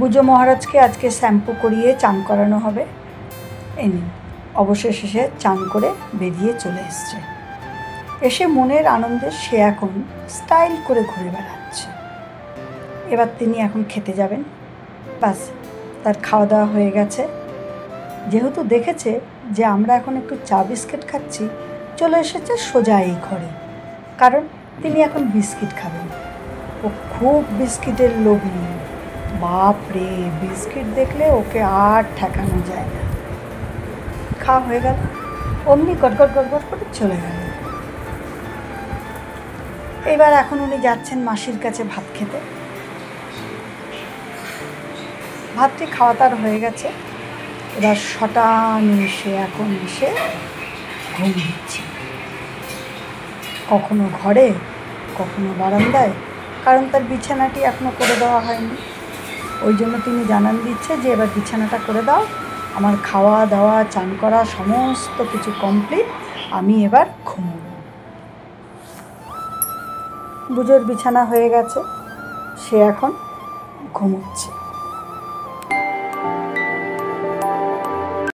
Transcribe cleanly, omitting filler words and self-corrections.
বুজো মহারাজকে আজকে শ্যাম্পু করিয়ে চান করানো হবে। এনি অবশেষে সে চান করে বেরিয়ে চলে এসছে। এসে মনের আনন্দে সে এখন স্টাইল করে ঘুরে বেড়াচ্ছে। এবার তিনি এখন খেতে যাবেন। বাস, তার খাওয়া দাওয়া হয়ে গেছে। যেহেতু দেখেছে যে আমরা এখন একটু চা বিস্কিট খাচ্ছি, চলে এসেছে সোজা এই ঘরে, কারণ তিনি এখন বিস্কিট খাবেন। ও খুব বিস্কিটের লোভী। বাপ রে, বিস্কিট দেখলে ওকে আর ঠেকানো যায় না। খাওয়া হয়ে গেল, অমনি গড়গড় গড়গড় করে চলে গেল। এবার এখন উনি যাচ্ছেন মাসির কাছে ভাত খেতে। ভাতটি খাওয়া তার হয়ে গেছে। এবার শটান এসে এখন এসে ঘুম দিচ্ছে, কখনো ঘরে কখনো বারান্দায়, কারণ তার বিছানাটি এখনও করে দেওয়া হয়নি। ওই জন্য তিনি জানান দিচ্ছে যে এবার বিছানাটা করে দাও, আমার খাওয়া দাওয়া চান করা সমস্ত কিছু কমপ্লিট, আমি এবার ঘুমোব। বুজোর বিছানা হয়ে গেছে, সে এখন ঘুমোচ্ছে।